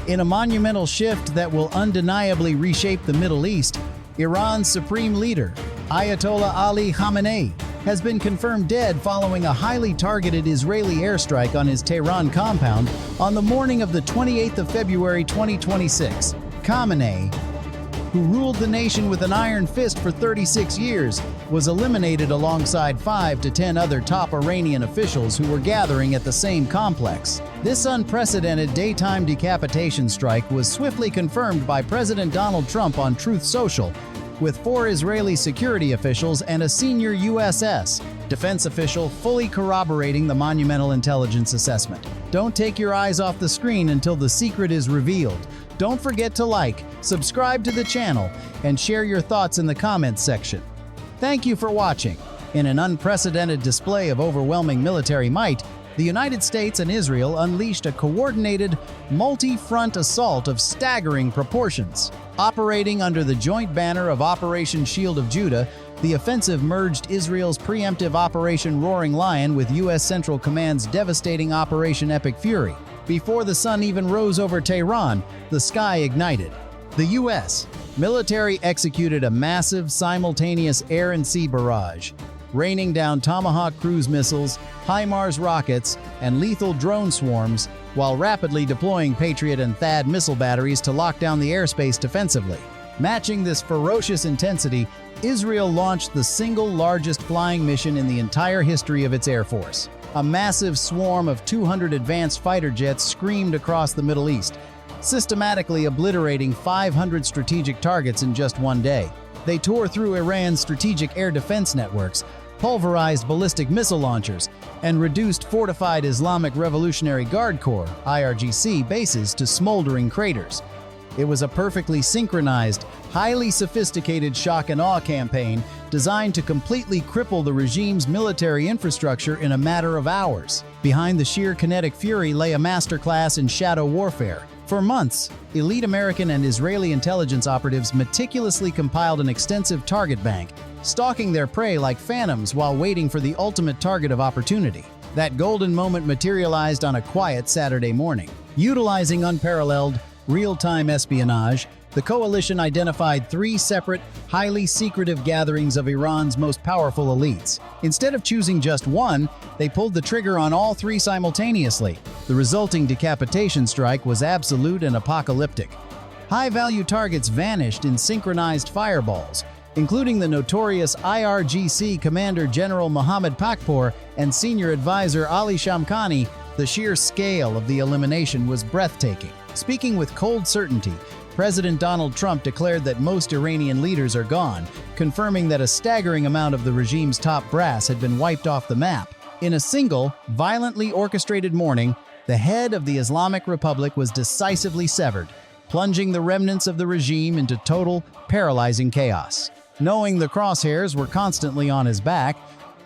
In a monumental shift that will undeniably reshape the Middle East, Iran's supreme leader, Ayatollah Ali Khamenei, has been confirmed dead following a highly targeted Israeli airstrike on his Tehran compound on the morning of the 28th of February 2026. Khamenei, who ruled the nation with an iron fist for 36 years, was eliminated alongside 5 to 10 other top Iranian officials who were gathering at the same complex. This unprecedented daytime decapitation strike was swiftly confirmed by President Donald Trump on Truth Social, with 4 Israeli security officials and a senior USS defense official fully corroborating the monumental intelligence assessment. Don't take your eyes off the screen until the secret is revealed. Don't forget to like, subscribe to the channel, and share your thoughts in the comments section. Thank you for watching. In an unprecedented display of overwhelming military might, the United States and Israel unleashed a coordinated, multi-front assault of staggering proportions. Operating under the joint banner of Operation Shield of Judah, the offensive merged Israel's preemptive Operation Roaring Lion with U.S. Central Command's devastating Operation Epic Fury. Before the sun even rose over Tehran, the sky ignited. The U.S. military executed a massive, simultaneous air and sea barrage, raining down Tomahawk cruise missiles, HIMARS rockets, and lethal drone swarms, while rapidly deploying Patriot and THAAD missile batteries to lock down the airspace defensively. Matching this ferocious intensity, Israel launched the single largest flying mission in the entire history of its Air Force. A massive swarm of 200 advanced fighter jets screamed across the Middle East, systematically obliterating 500 strategic targets in just one day. They tore through Iran's strategic air defense networks, pulverized ballistic missile launchers, and reduced fortified Islamic Revolutionary Guard Corps (IRGC) bases to smoldering craters. It was a perfectly synchronized, highly sophisticated shock and awe campaign designed to completely cripple the regime's military infrastructure in a matter of hours. Behind the sheer kinetic fury lay a masterclass in shadow warfare. For months, elite American and Israeli intelligence operatives meticulously compiled an extensive target bank, stalking their prey like phantoms while waiting for the ultimate target of opportunity. That golden moment materialized on a quiet Saturday morning. Utilizing unparalleled, real-time espionage, the coalition identified 3 separate, highly secretive gatherings of Iran's most powerful elites. Instead of choosing just one, they pulled the trigger on all 3 simultaneously. The resulting decapitation strike was absolute and apocalyptic. High-value targets vanished in synchronized fireballs, including the notorious IRGC Commander General Mohammad Pakpour and Senior Advisor Ali Shamkhani. The sheer scale of the elimination was breathtaking. Speaking with cold certainty, President Donald Trump declared that most Iranian leaders are gone, confirming that a staggering amount of the regime's top brass had been wiped off the map. In a single, violently orchestrated morning, the head of the Islamic Republic was decisively severed, plunging the remnants of the regime into total, paralyzing chaos. Knowing the crosshairs were constantly on his back,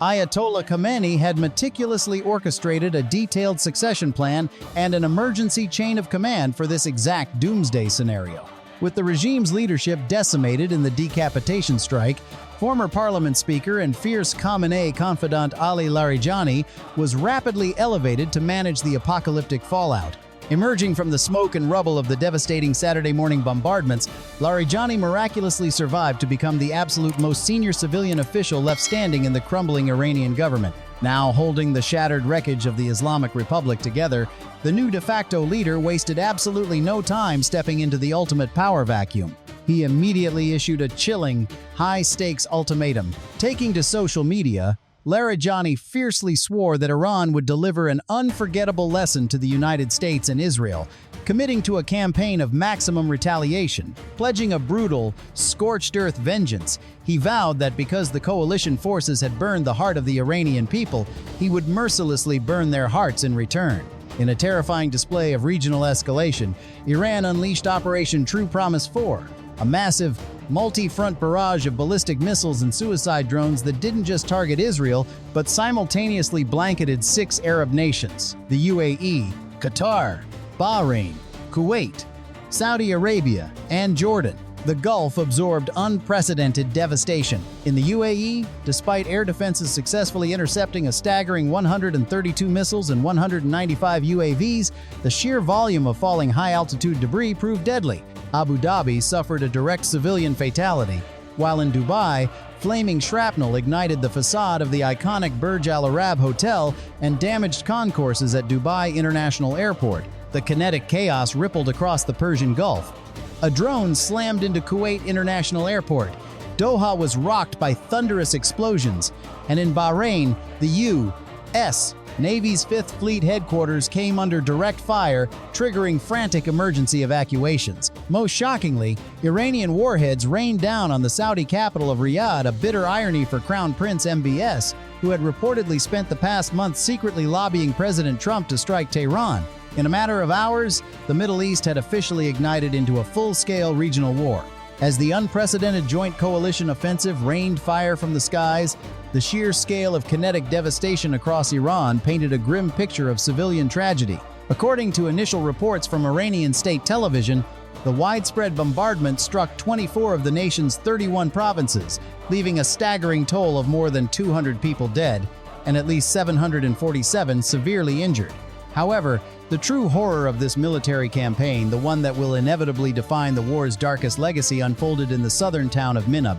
Ayatollah Khamenei had meticulously orchestrated a detailed succession plan and an emergency chain of command for this exact doomsday scenario. With the regime's leadership decimated in the decapitation strike, former parliament speaker and fierce Khamenei confidant Ali Larijani was rapidly elevated to manage the apocalyptic fallout. Emerging from the smoke and rubble of the devastating Saturday morning bombardments, Larijani miraculously survived to become the absolute most senior civilian official left standing in the crumbling Iranian government. Now holding the shattered wreckage of the Islamic Republic together, the new de facto leader wasted absolutely no time stepping into the ultimate power vacuum. He immediately issued a chilling, high-stakes ultimatum. Taking to social media, Larijani fiercely swore that Iran would deliver an unforgettable lesson to the United States and Israel, committing to a campaign of maximum retaliation. Pledging a brutal, scorched-earth vengeance, he vowed that because the coalition forces had burned the heart of the Iranian people, he would mercilessly burn their hearts in return. In a terrifying display of regional escalation, Iran unleashed Operation True Promise 4, a massive, multi-front barrage of ballistic missiles and suicide drones that didn't just target Israel, but simultaneously blanketed 6 Arab nations: the UAE, Qatar, Bahrain, Kuwait, Saudi Arabia, and Jordan. The Gulf absorbed unprecedented devastation. In the UAE, despite air defenses successfully intercepting a staggering 132 missiles and 195 UAVs, the sheer volume of falling high-altitude debris proved deadly. Abu Dhabi suffered a direct civilian fatality, while in Dubai, flaming shrapnel ignited the facade of the iconic Burj Al Arab Hotel and damaged concourses at Dubai International Airport. The kinetic chaos rippled across the Persian Gulf. A drone slammed into Kuwait International Airport. Doha was rocked by thunderous explosions. And in Bahrain, the U.S. Navy's 5th Fleet headquarters came under direct fire, triggering frantic emergency evacuations. Most shockingly, Iranian warheads rained down on the Saudi capital of Riyadh, a bitter irony for Crown Prince MBS, who had reportedly spent the past month secretly lobbying President Trump to strike Tehran. In a matter of hours, the Middle East had officially ignited into a full-scale regional war. As the unprecedented joint coalition offensive rained fire from the skies, the sheer scale of kinetic devastation across Iran painted a grim picture of civilian tragedy. According to initial reports from Iranian state television, the widespread bombardment struck 24 of the nation's 31 provinces, leaving a staggering toll of more than 200 people dead and at least 747 severely injured. However, the true horror of this military campaign, the one that will inevitably define the war's darkest legacy, unfolded in the southern town of Minab,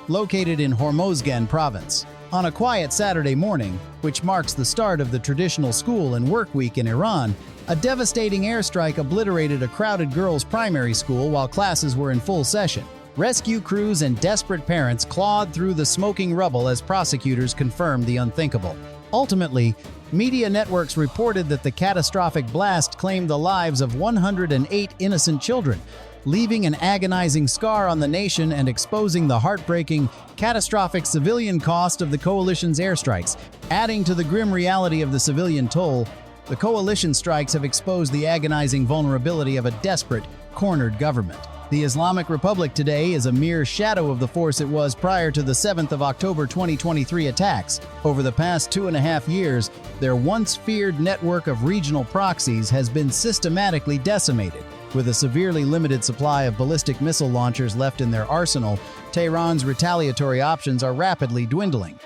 located in Hormozgan province. On a quiet Saturday morning, which marks the start of the traditional school and work week in Iran, a devastating airstrike obliterated a crowded girls' primary school while classes were in full session. Rescue crews and desperate parents clawed through the smoking rubble as prosecutors confirmed the unthinkable. Ultimately, media networks reported that the catastrophic blast claimed the lives of 108 innocent children, leaving an agonizing scar on the nation and exposing the heartbreaking, catastrophic civilian cost of the coalition's airstrikes. Adding to the grim reality of the civilian toll, the coalition strikes have exposed the agonizing vulnerability of a desperate, cornered government. The Islamic Republic today is a mere shadow of the force it was prior to the 7th of October 2023 attacks. Over the past 2.5 years, their once feared network of regional proxies has been systematically decimated. With a severely limited supply of ballistic missile launchers left in their arsenal, Tehran's retaliatory options are rapidly dwindling.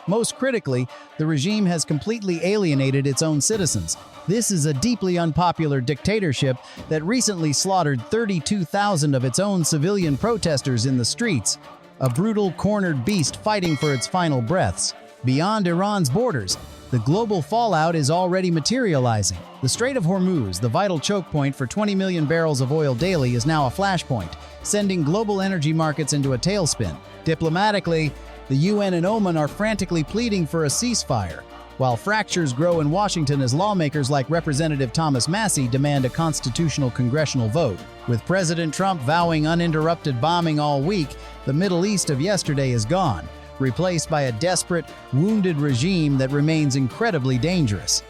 Most critically, the regime has completely alienated its own citizens. This is a deeply unpopular dictatorship that recently slaughtered 32,000 of its own civilian protesters in the streets, a brutal, cornered beast fighting for its final breaths. Beyond Iran's borders, the global fallout is already materializing. The Strait of Hormuz, the vital choke point for 20 million barrels of oil daily, is now a flashpoint, sending global energy markets into a tailspin. Diplomatically, the UN and Oman are frantically pleading for a ceasefire, while fractures grow in Washington as lawmakers like Representative Thomas Massie demand a constitutional congressional vote. With President Trump vowing uninterrupted bombing all week, the Middle East of yesterday is gone, replaced by a desperate, wounded regime that remains incredibly dangerous.